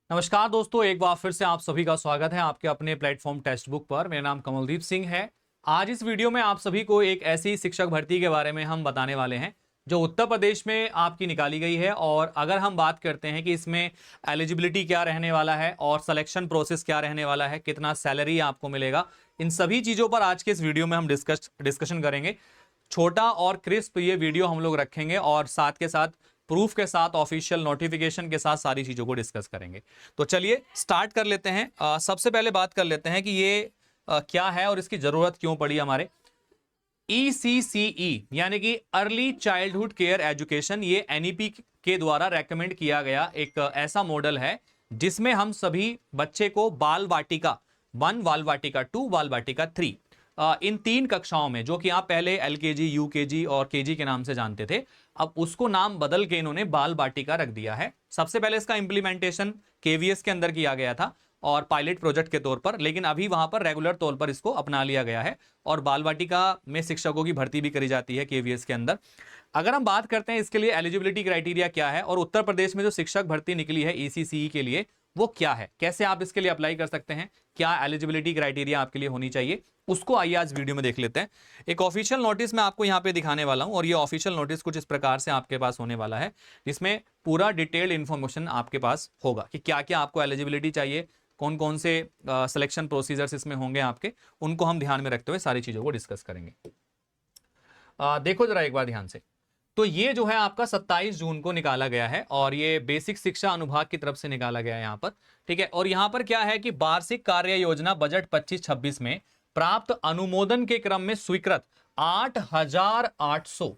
नमस्कार दोस्तों, एक बार फिर से आप सभी का स्वागत है आपके अपने प्लेटफॉर्म टेक्स्ट बुक पर। मेरा नाम कमलदीप सिंह है। आज इस वीडियो में आप सभी को एक ऐसी शिक्षक भर्ती के बारे में हम बताने वाले हैं जो उत्तर प्रदेश में आपकी निकाली गई है। और अगर हम बात करते हैं कि इसमें एलिजिबिलिटी क्या रहने वाला है और सिलेक्शन प्रोसेस क्या रहने वाला है, कितना सैलरी आपको मिलेगा, इन सभी चीज़ों पर आज के इस वीडियो में हम डिस्कशन करेंगे। छोटा और क्रिस्प ये वीडियो हम लोग रखेंगे और साथ के साथ प्रूफ के साथ ऑफिशियल नोटिफिकेशन के साथ सारी चीज़ों को डिस्कस करेंगे। तो चलिए स्टार्ट कर लेते हैं। सबसे पहले बात कर लेते हैं कि ये क्या है और इसकी ज़रूरत क्यों पड़ी हमारे। ECCE यानी कि अर्ली चाइल्डहुड केयर एजुकेशन, ये NEP के द्वारा रेकमेंड किया गया एक ऐसा मॉडल है जिसमें हम सभी बच्चे को बाल वाटिका 1, बाल वाटिका 2, बाल वाटिका 3, इन 3 कक्षाओं में, जो कि आप पहले LKG, UKG और KG के नाम से जानते थे, अब उसको नाम बदल के इन्होंने बाल वाटिका रख दिया है। सबसे पहले इसका इंप्लीमेंटेशन KVS के अंदर किया गया था और पायलट प्रोजेक्ट के तौर पर, लेकिन अभी वहां पर रेगुलर तौर पर इसको अपना लिया गया है और बाल वाटिका में शिक्षकों की भर्ती भी करी जाती है KVS के अंदर। अगर हम बात करते हैं इसके लिए एलिजिबिलिटी क्राइटेरिया क्या है और उत्तर प्रदेश में जो शिक्षक भर्ती निकली है ECCE के लिए वो क्या है, कैसे आप इसके लिए अप्लाई कर सकते हैं, क्या एलिजिबिलिटी क्राइटेरिया आपके लिए होनी चाहिए, उसको आइए आज वीडियो में देख लेते हैं। एक ऑफिशियल नोटिस मैं आपको यहाँ पे दिखाने वाला हूँ और ये ऑफिशियल नोटिस कुछ इस प्रकार से आपके पास होने वाला है, जिसमें पूरा डिटेल्ड इन्फॉर्मेशन आपके पास होगा कि क्या क्या आपको एलिजिबिलिटी चाहिए, कौन कौन से सिलेक्शन प्रोसीजर्स इसमें होंगे आपके, उनको हम ध्यान में रखते हुए सारी चीज़ों को डिस्कस करेंगे। देखो जरा एक बार ध्यान से। तो ये जो है आपका 27 जून को निकाला गया है और ये बेसिक शिक्षा अनुभाग की तरफ से निकाला गया है यहाँ पर, ठीक है। और यहाँ पर क्या है कि वार्षिक कार्य योजना बजट 25-26 में प्राप्त अनुमोदन के क्रम में स्वीकृत 8,800,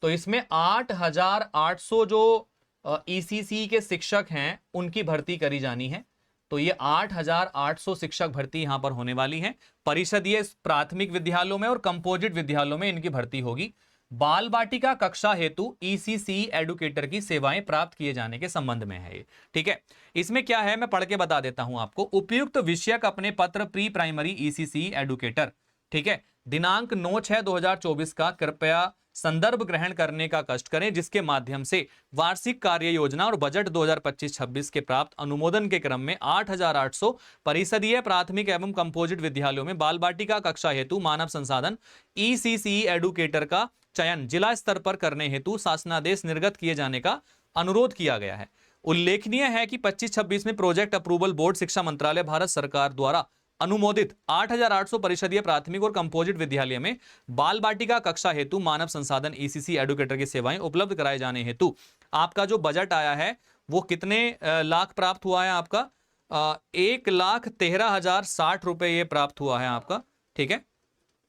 तो इसमें 8,800 जो ECCE के शिक्षक हैं उनकी भर्ती करी जानी है। तो ये 8,800 शिक्षक भर्ती यहां पर होने वाली है। परिषदीय प्राथमिक विद्यालयों में और कंपोजिट विद्यालयों में इनकी भर्ती होगी। बाल बाटिका कक्षा हेतु ECCE एडुकेटर की सेवाएं प्राप्त किए जाने के संबंध में है ये, ठीक है। इसमें क्या है मैं पढ़ के बता देता हूं आपको। उपयुक्त विषयक अपने पत्र प्री प्राइमरी ECCE एडुकेटर, ठीक है, दिनांक 9/6/2024 का कृपया संदर्भ ग्रहण करने का कष्ट करें, जिसके माध्यम से वार्षिक कार्य योजना और बजट 2025-26 के प्राप्त अनुमोदन के क्रम में 8,800 परिषदीय प्राथमिक एवं कंपोजिट विद्यालयों में बाल बाटिका कक्षा हेतु मानव संसाधन ECCE एडुकेटर का चयन जिला स्तर पर करने हेतु शासनादेश निर्गत किए जाने का अनुरोध किया गया है। उल्लेखनीय है कि 25-26 में प्रोजेक्ट अप्रूवल बोर्ड, शिक्षा मंत्रालय, भारत सरकार द्वारा अनुमोदित 8,800 परिषदीय प्राथमिक और कंपोजिट विद्यालय में बाल बाटिका कक्षा हेतु मानव संसाधन ECCE एडुकेटर की सेवाएं उपलब्ध कराए जाने हेतु आपका जो बजट आया है वो कितने लाख प्राप्त हुआ है आपका, 1,13,060 रुपए ये प्राप्त हुआ है आपका, ठीक है।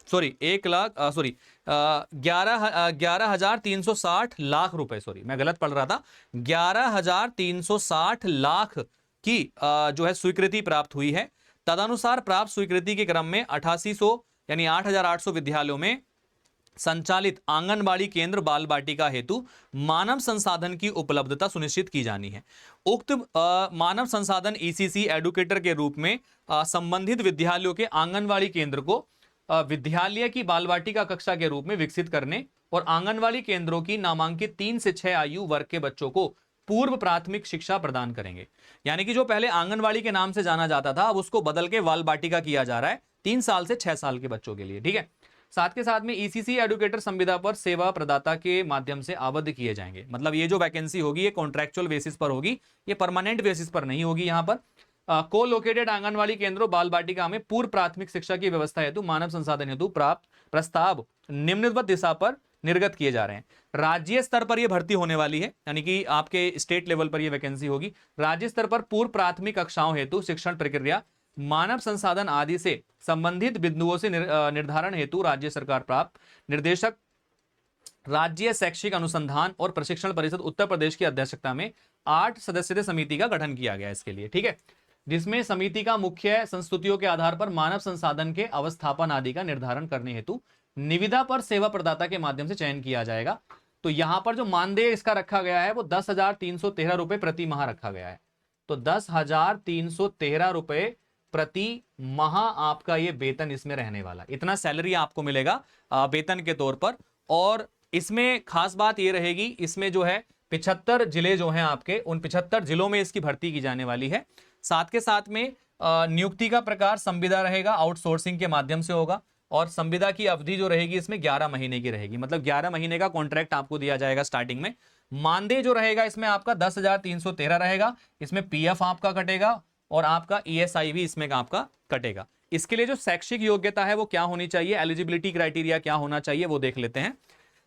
सॉरी 11,360 लाख रुपए, सॉरी मैं गलत पढ़ रहा था, 11,360 लाख की जो है स्वीकृति प्राप्त हुई है। तदनुसार प्राप्त स्वीकृति के क्रम में 8800 यानी 8,800 विद्यालयों में संचालित आंगनबाड़ी केंद्र बाल बाटिका हेतु मानव संसाधन की उपलब्धता सुनिश्चित की जानी है। उक्त मानव संसाधन ECCE एडुकेटर के रूप में संबंधित विद्यालयों के आंगनबाड़ी केंद्र को विद्यालय की बाल बाटिका कक्षा के रूप में विकसित करने और आंगनबाड़ी केंद्रों की नामांकित 3 से 6 आयु वर्ग के बच्चों को पूर्व प्राथमिक शिक्षा प्रदान करेंगे। यानी कि जो पहले आंगनबाड़ी के नाम से जाना जाता था अब उसको बदल के बाल बाटिका किया जा रहा है 3 साल से 6 साल के बच्चों के लिए, ठीक है। साथ के साथ में ECCE एडुकेटर संविदा पर सेवा प्रदाता के माध्यम से आबद्ध किए जाएंगे। मतलब ये जो वैकेंसी होगी ये कॉन्ट्रैक्चुअल बेसिस पर होगी, ये परमानेंट बेसिस पर नहीं होगी। यहाँ पर को लोकेटेड आंगनबाड़ी केंद्रों बाल बाटिका में पूर्व प्राथमिक शिक्षा की व्यवस्था हेतु मानव संसाधन हेतु प्राप्त प्रस्ताव निम्नवत दिशा पर निर्गत किए जा रहे हैं। राज्य स्तर पर यह भर्ती होने वाली है, यानी कि आपके स्टेट लेवल पर यह वैकेंसी होगी। राज्य स्तर पर पूर्व प्राथमिक कक्षाओं हेतु शिक्षण प्रक्रिया, मानव संसाधन आदि से संबंधित बिंदुओं से निर्धारण हेतु राज्य सरकार प्राप्त निर्देशक राज्य शैक्षिक अनुसंधान और प्रशिक्षण परिषद उत्तर प्रदेश की अध्यक्षता में 8 सदस्यीय समिति का गठन किया गया इसके लिए, ठीक है, जिसमें समिति का मुख्य संस्तुतियों के आधार पर मानव संसाधन के अवस्थापन आदि का निर्धारण करने हेतु निविदा पर सेवा प्रदाता के माध्यम से चयन किया जाएगा। तो यहां पर जो मानदेय इसका रखा गया है वो 10,313 रुपए प्रति माह रखा गया है। तो 10,313 रुपए प्रति माह आपका ये वेतन इसमें रहने वाला, इतना सैलरी आपको मिलेगा वेतन के तौर पर। और इसमें खास बात ये रहेगी, इसमें जो है 75 जिले जो हैं आपके, उन 75 जिलों में इसकी भर्ती की जाने वाली है। साथ के साथ में नियुक्ति का प्रकार संविदा रहेगा, आउटसोर्सिंग के माध्यम से होगा, और संविदा की अवधि जो रहेगी इसमें 11 महीने की रहेगी, मतलब 11 महीने का कॉन्ट्रैक्ट आपको दिया जाएगा स्टार्टिंग में। मानदेय जो रहेगा इसमें आपका 10,313 रहेगा, इसमें पीएफ आपका कटेगा और आपका ईएसआई भी इसमें आपका कटेगा। इसके लिए जो शैक्षिक योग्यता है वो क्या होनी चाहिए, एलिजिबिलिटी क्राइटेरिया क्या होना चाहिए वो देख लेते हैं।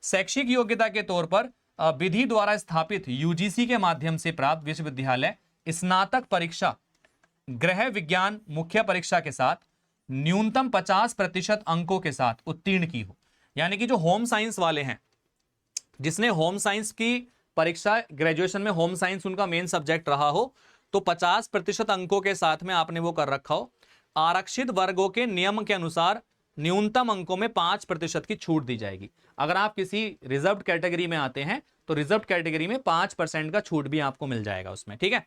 शैक्षिक योग्यता के तौर पर विधि द्वारा स्थापित यूजीसी के माध्यम से प्राप्त विश्वविद्यालय स्नातक परीक्षा गृह विज्ञान मुख्य परीक्षा के साथ न्यूनतम 50% अंकों के साथ उत्तीर्ण की हो। यानी कि जो होम साइंस वाले हैं, जिसने होम साइंस की परीक्षा ग्रेजुएशन में होम साइंस उनका मेन सब्जेक्ट रहा हो, तो 50% अंकों के साथ में आपने वो कर रखा हो। आरक्षित वर्गों के नियम के अनुसार न्यूनतम अंकों में 5% की छूट दी जाएगी। अगर आप किसी रिजर्व्ड कैटेगरी में आते हैं तो रिजर्व्ड कैटेगरी में 5% का छूट भी आपको मिल जाएगा उसमें, ठीक है।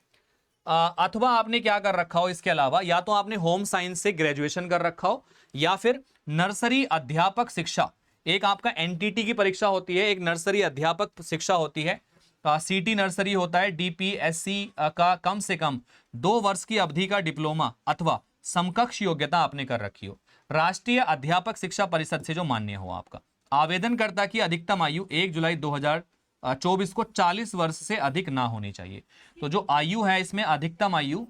अथवा आपने क्या कर रखा हो इसके अलावा, या तो आपने होम साइंस से ग्रेजुएशन कर रखा हो, या फिर नर्सरी अध्यापक शिक्षा, एक आपका एनटीटी की परीक्षा होती है, एक नर्सरी अध्यापक शिक्षा होती है, सीटी नर्सरी होता है, डीपीएससी का कम से कम 2 वर्ष की अवधि का डिप्लोमा अथवा समकक्ष योग्यता आपने कर रखी हो। राष्ट्रीय अध्यापक शिक्षा परिषद से जो मान्य हो आपका। आवेदनकर्ता की अधिकतम आयु 1 जुलाई 2024 को 40 वर्ष से अधिक ना होनी चाहिए। तो जो आयु है इसमें अधिकतम आयु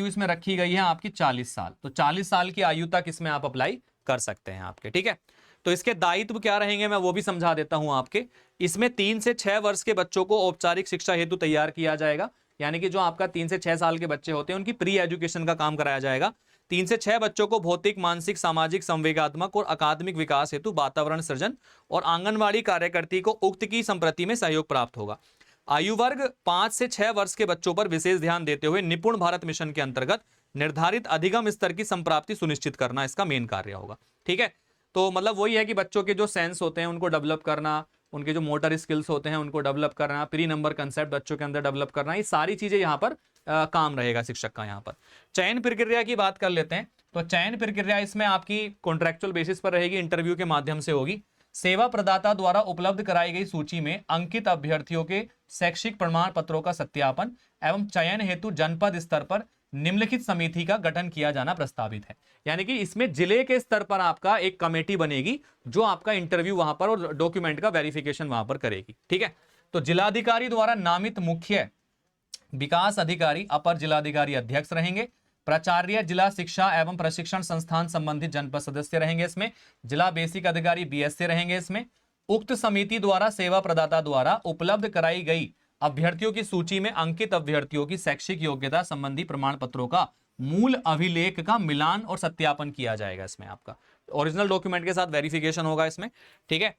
इसमें रखी गई है आपकी 40 साल। तो 40 साल की आयु तक इसमें आप अप्लाई कर सकते हैं आपके, ठीक है। तो इसके दायित्व क्या रहेंगे मैं वो भी समझा देता हूं आपके। इसमें 3 से 6 वर्ष के बच्चों को औपचारिक शिक्षा हेतु तैयार किया जाएगा। यानी कि जो आपका 3 से 6 साल के बच्चे होते हैं उनकी प्री एजुकेशन का काम कराया जाएगा। 3 से 6 बच्चों को भौतिक, मानसिक, सामाजिक, संवेगात्मक और अकादमिक विकास हेतु वातावरण सृजन और आंगनवाड़ी कार्यकर्ती को उक्त की संप्रति में सहयोग प्राप्त होगा। आयु वर्ग 5 से 6 वर्ष के बच्चों पर विशेष ध्यान देते हुए निपुण भारत मिशन के अंतर्गत निर्धारित अधिगम स्तर की संप्राप्ति सुनिश्चित करना इसका मेन कार्य होगा, ठीक है। तो मतलब वही है कि बच्चों के जो सेंस होते हैं उनको डेवलप करना, उनके जो मोटर स्किल्स होते हैं उनको डेवलप करना, प्री नंबर कंसेप्ट बच्चों के अंदर डेवलप करना, ये सारी चीजें यहाँ पर काम रहेगा शिक्षक का। यहाँ पर चयन प्रक्रिया की बात कर लेते हैं। तो चयन प्रक्रिया इसमें आपकी कॉन्ट्रेक्चुअल बेसिस पर रहेगी, इंटरव्यू के माध्यम से होगी। सेवा प्रदाता द्वारा उपलब्ध कराई गई सूची में अंकित अभ्यर्थियों के शैक्षिक प्रमाण पत्रों का सत्यापन एवं चयन हेतु जनपद स्तर पर निम्नलिखित समिति का गठन किया जाना प्रस्तावित है। यानी कि इसमें जिले के स्तर पर आपका एक कमेटी बनेगी जो आपका इंटरव्यू वहां पर और डॉक्यूमेंट का वेरिफिकेशन वहां पर करेगी, ठीक है। तो जिलाधिकारी द्वारा नामित मुख्य विकास अधिकारी अपर जिलाधिकारी अध्यक्ष रहेंगे। प्राचार्य जिला शिक्षा एवं प्रशिक्षण संस्थान संबंधित जनपद सदस्य रहेंगे। इसमें जिला बेसिक अधिकारी बीएससी रहेंगे। इसमें उक्त समिति द्वारा सेवा प्रदाता द्वारा उपलब्ध कराई गई अभ्यर्थियों की सूची में अंकित अभ्यर्थियों की शैक्षिक योग्यता संबंधी प्रमाण पत्रों का मूल अभिलेख का मिलान और सत्यापन किया जाएगा। इसमें आपका ओरिजिनल डॉक्यूमेंट के साथ वेरिफिकेशन होगा इसमें, ठीक है।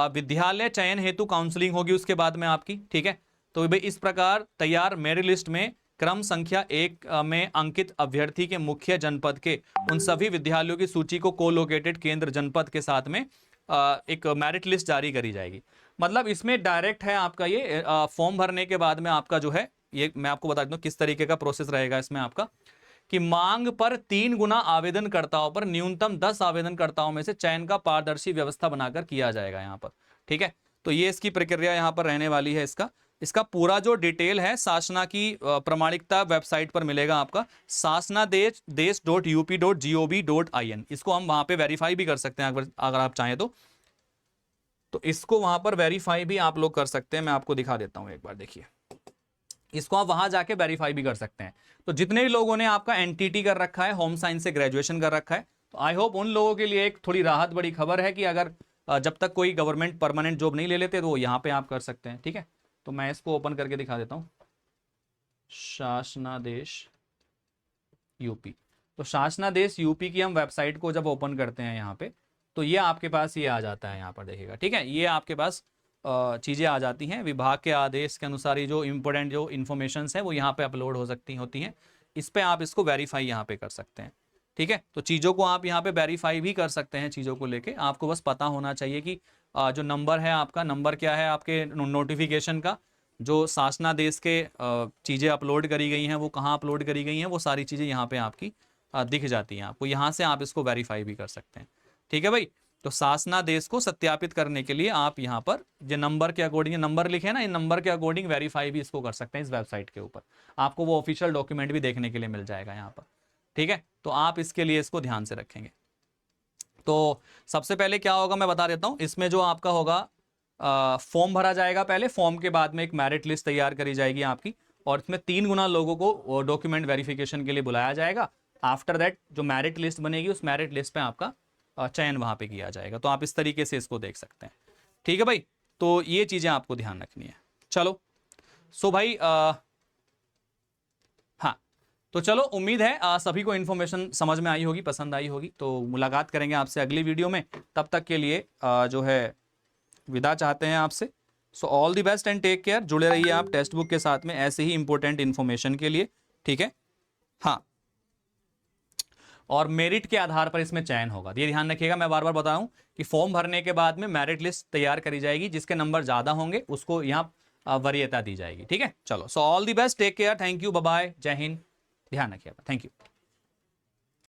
विद्यालय चयन हेतु काउंसलिंग होगी उसके बाद में आपकी, ठीक है। तो भाई इस प्रकार तैयार मेरिट लिस्ट में क्रम संख्या 1 में अंकित अभ्यर्थी के मुख्य जनपद के उन सभी विद्यालयों की सूची को कोलोकेटेड केंद्र जनपद के साथ में एक मेरिट लिस्ट जारी करी जाएगी। मतलब इसमें डायरेक्ट है आपका ये फॉर्म भरने के बाद में आपका जो है, ये मैं आपको बता दूं किस तरीके का प्रोसेस रहेगा इसमें आपका, कि मांग पर 3 गुना आवेदनकर्ताओं पर न्यूनतम 10 आवेदनकर्ताओं में से चयन का पारदर्शी व्यवस्था बनाकर किया जाएगा यहाँ पर, ठीक है। तो ये इसकी प्रक्रिया यहाँ पर रहने वाली है। इसका पूरा जो डिटेल है शासना की प्रमाणिकता वेबसाइट पर मिलेगा आपका, sasnadesh.up.gov.in। इसको हम वहां पे वेरीफाई भी कर सकते हैं अगर आप चाहें तो इसको वहां पर वेरीफाई भी आप लोग कर सकते हैं। मैं आपको दिखा देता हूं एक बार, देखिए इसको आप वहां जाके वेरीफाई भी कर सकते हैं। तो जितने भी लोगों ने आपका एनटीटी कर रखा है, होम साइंस से ग्रेजुएशन कर रखा है, तो आई होप उन लोगों के लिए एक थोड़ी राहत बड़ी खबर है कि अगर जब तक कोई गवर्नमेंट परमानेंट जॉब नहीं ले लेते तो यहाँ पे आप कर सकते हैं, ठीक है। तो मैं इसको ओपन करके दिखा देता हूँ, शासनादेश यूपी। तो शासनादेश यूपी की हम वेबसाइट को जब ओपन करते हैं यहाँ पे, तो ये आपके पास ये आ जाता है यहाँ पर, देखिएगा, ठीक है। ये आपके पास चीज़ें आ जाती हैं। विभाग के आदेश के अनुसार ये जो इम्पोर्टेंट जो इन्फॉर्मेशन है वो यहाँ पे अपलोड हो सकती होती हैं। इस पर आप इसको वेरीफाई यहाँ पे कर सकते हैं, ठीक है। तो चीज़ों को आप यहाँ पे वेरीफाई भी कर सकते हैं। चीज़ों को लेके आपको बस पता होना चाहिए कि जो नंबर है आपका, नंबर क्या है आपके नोटिफिकेशन का, जो शासनादेश के चीज़ें अपलोड करी गई हैं वो कहाँ अपलोड करी गई हैं, वो सारी चीज़ें यहाँ पे आपकी दिख जाती हैं। आपको यहाँ से आप इसको वेरीफाई भी कर सकते हैं, ठीक है भाई। तो शासनादेश को सत्यापित करने के लिए आप यहाँ पर जो नंबर के अकॉर्डिंग नंबर लिखे ना, इन नंबर के अकॉर्डिंग वेरीफाई भी इसको कर सकते हैं इस वेबसाइट के ऊपर। आपको वो ऑफिशियल डॉक्यूमेंट भी देखने के लिए मिल जाएगा यहाँ पर, ठीक है। तो आप इसके लिए इसको ध्यान से रखेंगे। तो सबसे पहले क्या होगा मैं बता देता हूँ। इसमें जो आपका होगा फॉर्म भरा जाएगा पहले, फॉर्म के बाद में एक मेरिट लिस्ट तैयार करी जाएगी आपकी, और इसमें 3 गुना लोगों को डॉक्यूमेंट वेरिफिकेशन के लिए बुलाया जाएगा। आफ्टर दैट जो मेरिट लिस्ट बनेगी उस मेरिट लिस्ट पे आपका चयन वहां पे किया जाएगा। तो आप इस तरीके से इसको देख सकते हैं, ठीक है भाई। तो ये चीजें आपको ध्यान रखनी है। चलो सो भाई हाँ, तो चलो उम्मीद है सभी को इन्फॉर्मेशन समझ में आई होगी, पसंद आई होगी। तो मुलाकात करेंगे आपसे अगली वीडियो में, तब तक के लिए जो है विदा चाहते हैं आपसे। So all the best and take care. जुड़े रहिए आप टेक्स्ट बुक के साथ में ऐसे ही इंपॉर्टेंट इन्फॉर्मेशन के लिए, ठीक है। हाँ, और मेरिट के आधार पर इसमें चयन होगा, ये ध्यान रखिएगा। मैं बार बार बताऊं कि फॉर्म भरने के बाद में मेरिट लिस्ट तैयार करी जाएगी, जिसके नंबर ज्यादा होंगे उसको यहाँ वरीयता दी जाएगी, ठीक है। चलो so all the best, take care, thank you, bye bye, जय हिंद, ध्यान रखिएगा, थैंक यू।